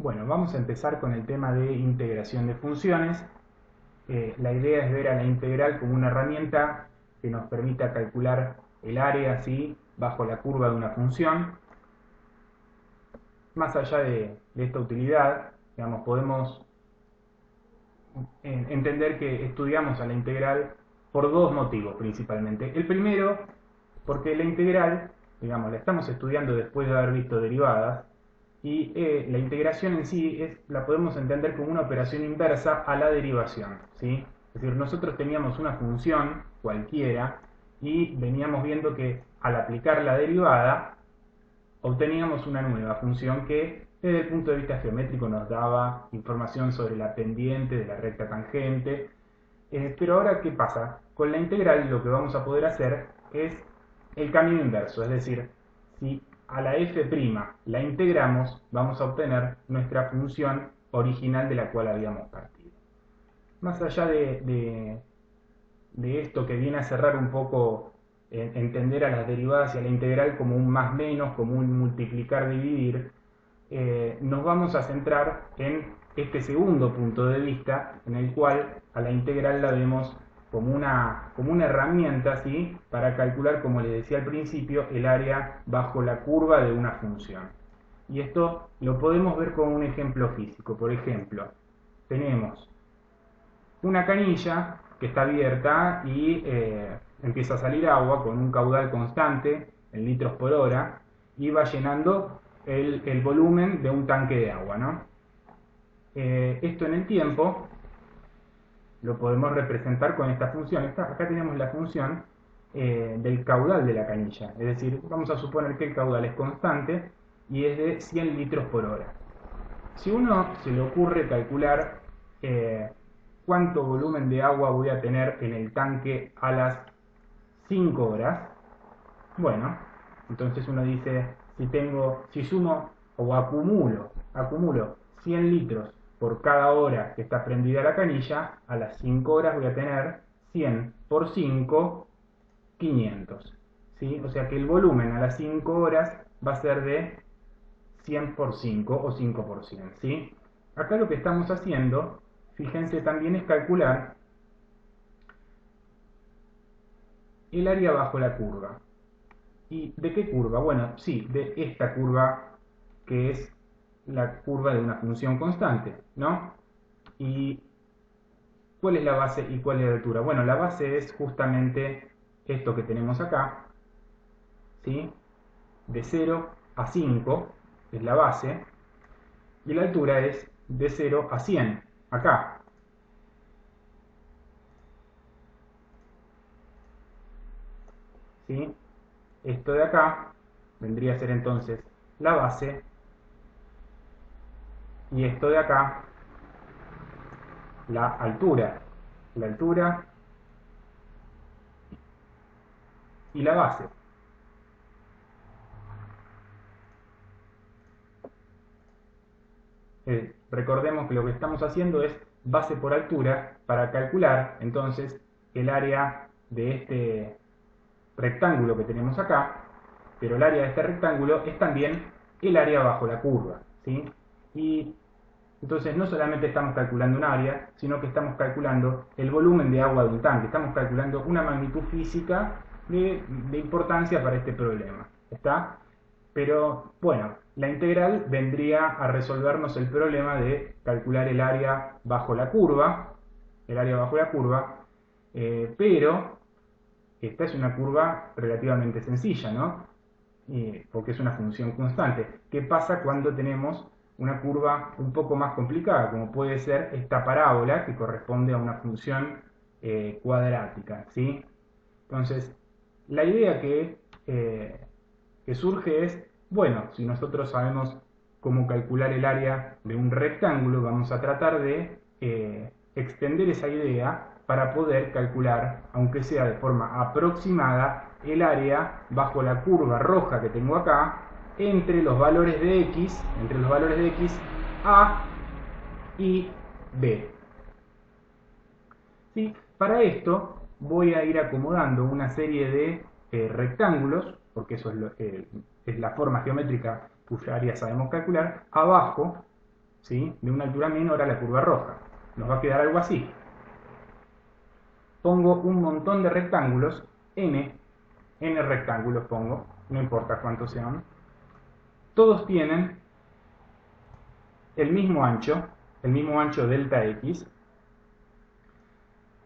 Bueno, vamos a empezar con el tema de integración de funciones. La idea es ver a la integral como una herramienta que nos permita calcular el área así bajo la curva de una función. Más allá de esta utilidad, digamos, podemos entender que estudiamos a la integral por dos motivos principalmente. El primero, porque la integral, digamos, la estamos estudiando después de haber visto derivadas, y la integración en sí la podemos entender como una operación inversa a la derivación, ¿sí? Es decir, nosotros teníamos una función cualquiera y veníamos viendo que al aplicar la derivada obteníamos una nueva función que desde el punto de vista geométrico nos daba información sobre la pendiente de la recta tangente. Pero ahora, ¿qué pasa? Con la integral lo que vamos a poder hacer es el camino inverso, es decir, si a la f' la integramos, vamos a obtener nuestra función original de la cual habíamos partido. Más allá de esto que viene a cerrar un poco entender a las derivadas y a la integral como un más menos, como un multiplicar dividir, nos vamos a centrar en este segundo punto de vista en el cual a la integral la vemos como una herramienta, ¿sí?, para calcular, como les decía al principio, el área bajo la curva de una función. Y esto lo podemos ver con un ejemplo físico. Por ejemplo, tenemos una canilla que está abierta y empieza a salir agua con un caudal constante en litros por hora y va llenando el volumen de un tanque de agua, ¿no? Esto en el tiempo lo podemos representar con esta función. Acá tenemos la función del caudal de la canilla, es decir, vamos a suponer que el caudal es constante y es de 100 litros por hora. Si uno se le ocurre calcular cuánto volumen de agua voy a tener en el tanque a las 5 horas, bueno, entonces uno dice, si sumo o acumulo 100 litros por cada hora que está prendida la canilla, a las 5 horas voy a tener 100 por 5, 500. ¿Sí? O sea que el volumen a las 5 horas va a ser de 100 por 5 o 5 por 100. ¿Sí? Acá lo que estamos haciendo, fíjense, también es calcular el área bajo la curva. ¿Y de qué curva? Bueno, sí, de esta curva que es la curva de una función constante, ¿no? ¿Y cuál es la base y cuál es la altura? Bueno, la base es justamente esto que tenemos acá, ¿sí? De 0 a 5 es la base, y la altura es de 0 a 100, acá. ¿Sí? Esto de acá vendría a ser entonces la base, y esto de acá la altura y la base. Recordemos que lo que estamos haciendo es base por altura para calcular entonces el área de este rectángulo que tenemos acá, pero el área de este rectángulo es también el área bajo la curva, ¿sí? Y entonces no solamente estamos calculando un área, sino que estamos calculando el volumen de agua de un tanque, estamos calculando una magnitud física de importancia para este problema, ¿está? Pero bueno, la integral vendría a resolvernos el problema de calcular el área bajo la curva, pero esta es una curva relativamente sencilla, ¿no? Porque es una función constante. ¿Qué pasa cuando tenemos una curva un poco más complicada, como puede ser esta parábola que corresponde a una función cuadrática, ¿sí? Entonces, la idea que surge es, bueno, si nosotros sabemos cómo calcular el área de un rectángulo, vamos a tratar de extender esa idea para poder calcular, aunque sea de forma aproximada, el área bajo la curva roja que tengo acá entre los valores de x, a y b. ¿Sí? Para esto voy a ir acomodando una serie de rectángulos, porque eso es la forma geométrica cuya área sabemos calcular, abajo ¿sí? De una altura menor a la curva roja. Nos va a quedar algo así. Pongo un montón de rectángulos, n rectángulos pongo, no importa cuántos sean. Todos tienen el mismo ancho delta x,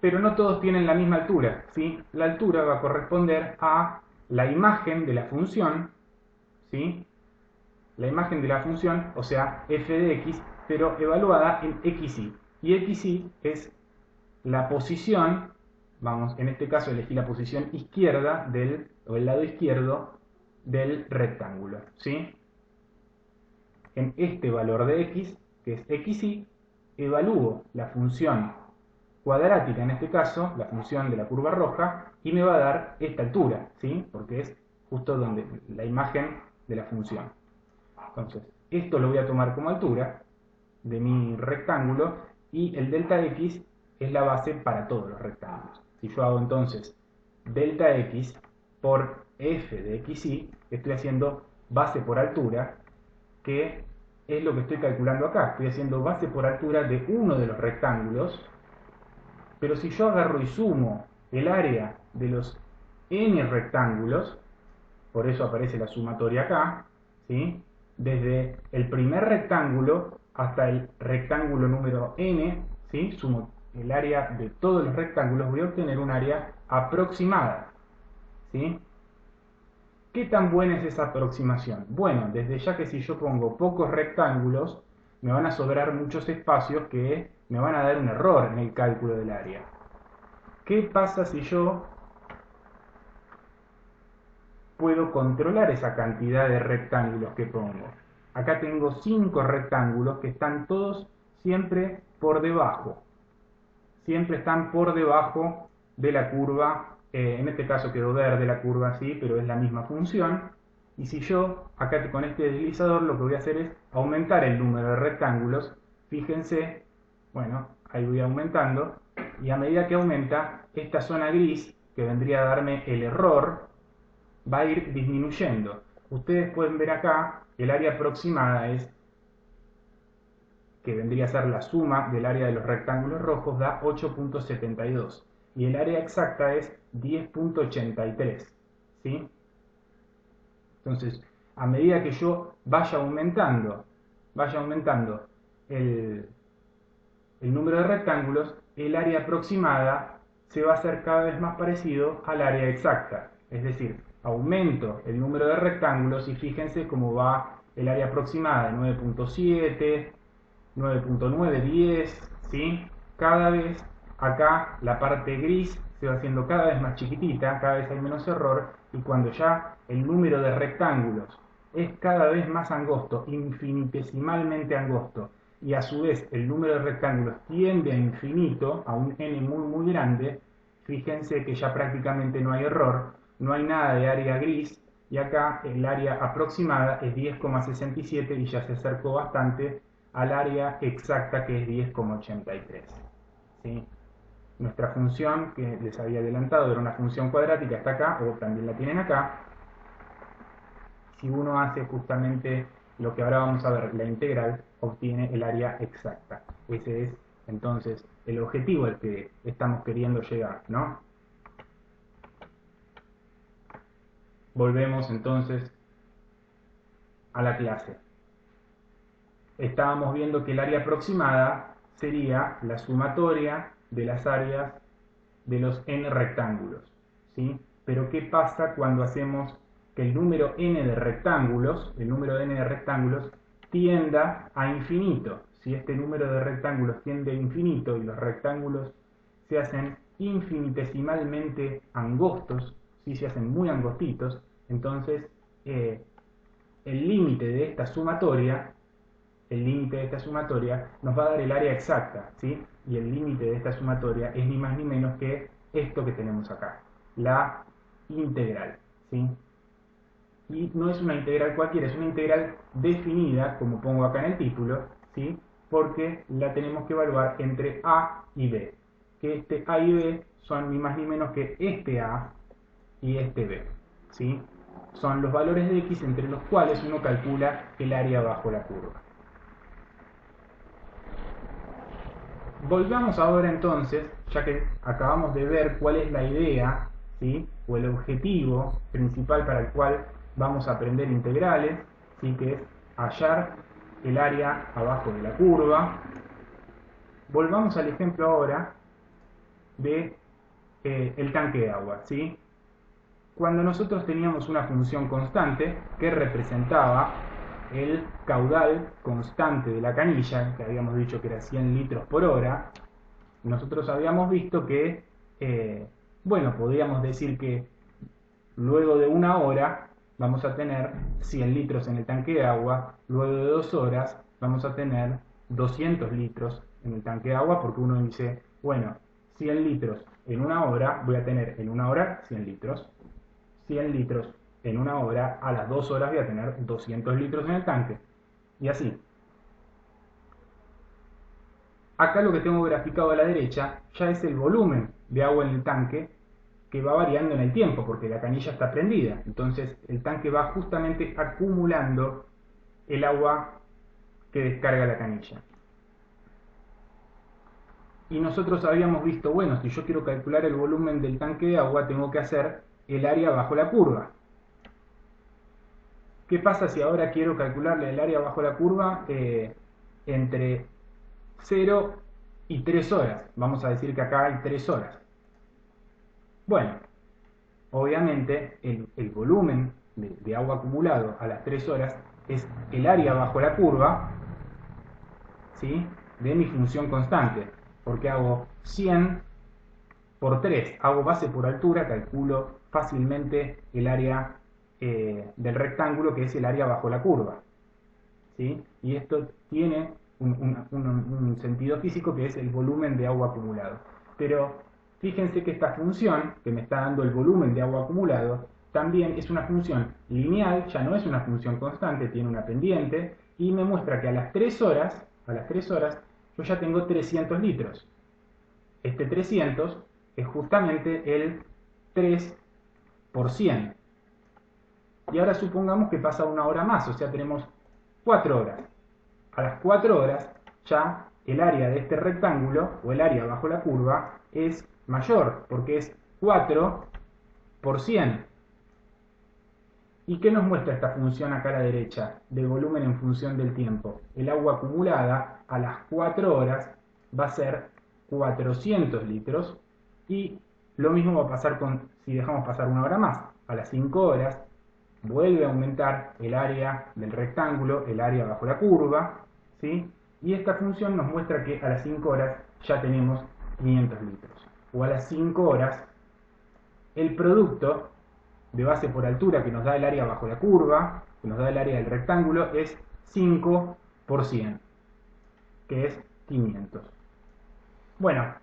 pero no todos tienen la misma altura, ¿sí? La altura va a corresponder a la imagen de la función, ¿sí? La imagen de la función, o sea, f de x, pero evaluada en xy. Y xy es la posición, vamos, en este caso elegí la posición izquierda o el lado izquierdo del rectángulo, ¿sí? En este valor de x, que es xy, evalúo la función cuadrática, en este caso, la función de la curva roja, y me va a dar esta altura, ¿sí? Porque es justo donde la imagen de la función. Entonces, esto lo voy a tomar como altura de mi rectángulo, y el delta x es la base para todos los rectángulos. Si yo hago entonces delta x por f de xy, estoy haciendo base por altura, que es lo que estoy calculando acá. Estoy haciendo base por altura de uno de los rectángulos, pero si yo agarro y sumo el área de los n rectángulos, por eso aparece la sumatoria acá, ¿sí? Desde el primer rectángulo hasta el rectángulo número n, ¿sí? Sumo el área de todos los rectángulos, voy a obtener un área aproximada, ¿sí? ¿Qué tan buena es esa aproximación? Bueno, desde ya que si yo pongo pocos rectángulos, me van a sobrar muchos espacios que me van a dar un error en el cálculo del área. ¿Qué pasa si yo puedo controlar esa cantidad de rectángulos que pongo? Acá tengo 5 rectángulos que están todos siempre por debajo. Siempre están por debajo de la curva. En este caso quedó verde la curva así, pero es la misma función. Y si yo, acá con este deslizador, lo que voy a hacer es aumentar el número de rectángulos. Fíjense, bueno, ahí voy aumentando. Y a medida que aumenta, esta zona gris, que vendría a darme el error, va a ir disminuyendo. Ustedes pueden ver acá, el área aproximada es, que vendría a ser la suma del área de los rectángulos rojos, da 8.72. Y el área exacta es 10.83, ¿sí? Entonces, a medida que yo vaya aumentando el número de rectángulos, el área aproximada se va a hacer cada vez más parecido al área exacta. Es decir, aumento el número de rectángulos y fíjense cómo va el área aproximada de 9.7, 9.9, 10, ¿sí? Cada vez acá la parte gris se va haciendo cada vez más chiquitita, cada vez hay menos error, y cuando ya el número de rectángulos es cada vez más angosto, infinitesimalmente angosto, y a su vez el número de rectángulos tiende a infinito, a un n muy muy grande, fíjense que ya prácticamente no hay error, no hay nada de área gris, y acá el área aproximada es 10,67 y ya se acercó bastante al área exacta, que es 10,83. ¿Sí? Nuestra función, que les había adelantado, era una función cuadrática, está acá, o también la tienen acá. Si uno hace justamente lo que ahora vamos a ver, la integral, obtiene el área exacta. Ese es entonces el objetivo al que estamos queriendo llegar, ¿no? Volvemos entonces a la clase. Estábamos viendo que el área aproximada sería la sumatoria de las áreas de los n rectángulos, ¿sí? Pero ¿qué pasa cuando hacemos que el número n de rectángulos, tienda a infinito? Si este número de rectángulos tiende a infinito y los rectángulos se hacen infinitesimalmente angostos, si se hacen muy angostitos, entonces el límite de esta sumatoria nos va a dar el área exacta, ¿sí? Y el límite de esta sumatoria es ni más ni menos que esto que tenemos acá, la integral, ¿sí? Y no es una integral cualquiera, es una integral definida, como pongo acá en el título, ¿sí? Porque la tenemos que evaluar entre a y b, que este a y b son ni más ni menos que este a y este b, ¿sí? Son los valores de x entre los cuales uno calcula el área bajo la curva. Volvamos ahora entonces, ya que acabamos de ver cuál es la idea, ¿sí? O el objetivo principal para el cual vamos a aprender integrales, ¿sí? Que es hallar el área abajo de la curva. Volvamos al ejemplo ahora de el tanque de agua, ¿sí? Cuando nosotros teníamos una función constante que representaba el caudal constante de la canilla, que habíamos dicho que era 100 litros por hora, nosotros habíamos visto que, bueno, podríamos decir que luego de una hora vamos a tener 100 litros en el tanque de agua, luego de 2 horas vamos a tener 200 litros en el tanque de agua, porque uno dice, bueno, 100 litros en una hora, voy a tener en una hora 100 litros, 100 litros en una hora, a las 2 horas voy a tener 200 litros en el tanque, y así. Acá lo que tengo graficado a la derecha ya es el volumen de agua en el tanque, que va variando en el tiempo, porque la canilla está prendida. Entonces el tanque va justamente acumulando el agua que descarga la canilla. Y nosotros habíamos visto, bueno, si yo quiero calcular el volumen del tanque de agua, tengo que hacer el área bajo la curva. ¿Qué pasa si ahora quiero calcularle el área bajo la curva entre 0 y 3 horas? Vamos a decir que acá hay 3 horas. Bueno, obviamente el volumen de agua acumulado a las 3 horas es el área bajo la curva, ¿sí?, de mi función constante, porque hago 100 por 3, hago base por altura, calculo fácilmente el área del rectángulo, que es el área bajo la curva, ¿sí? Y esto tiene un sentido físico, que es el volumen de agua acumulado. Pero fíjense que esta función, que me está dando el volumen de agua acumulado, también es una función lineal, ya no es una función constante, tiene una pendiente, y me muestra que a las 3 horas, yo ya tengo 300 litros. Este 300 es justamente el 3 por 100. Y ahora supongamos que pasa una hora más, o sea, tenemos 4 horas. A las 4 horas ya el área de este rectángulo, o el área bajo la curva, es mayor, porque es 4 por 100. ¿Y qué nos muestra esta función acá a la derecha, de volumen en función del tiempo? El agua acumulada a las 4 horas va a ser 400 litros, y lo mismo va a pasar si dejamos pasar una hora más. A las 5 horas vuelve a aumentar el área del rectángulo, el área bajo la curva, ¿sí? Y esta función nos muestra que a las 5 horas ya tenemos 500 litros. O a las 5 horas, el producto de base por altura que nos da el área bajo la curva, que nos da el área del rectángulo, es 5 por 100, que es 500. Bueno,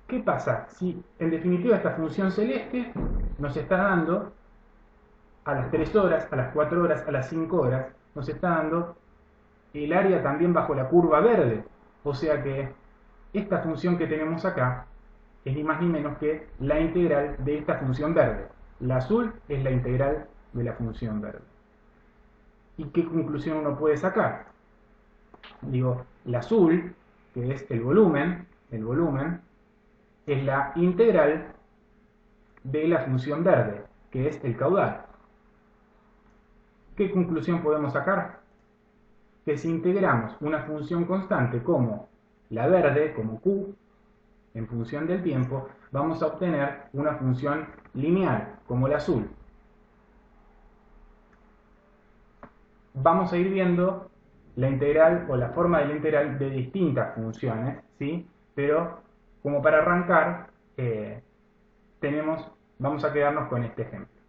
¿qué pasa? Si en definitiva esta función celeste nos está dando a las 3 horas, a las 4 horas, a las 5 horas, nos está dando el área también bajo la curva verde. O sea que esta función que tenemos acá es ni más ni menos que la integral de esta función verde. La azul es la integral de la función verde. ¿Y qué conclusión uno puede sacar? Digo, la azul, que es el volumen, es la integral de la función verde, que es el caudal. ¿Qué conclusión podemos sacar? Que si integramos una función constante como la verde, como Q, en función del tiempo, vamos a obtener una función lineal, como la azul. Vamos a ir viendo la integral o la forma de la integral de distintas funciones, ¿sí? Pero como para arrancar, vamos a quedarnos con este ejemplo.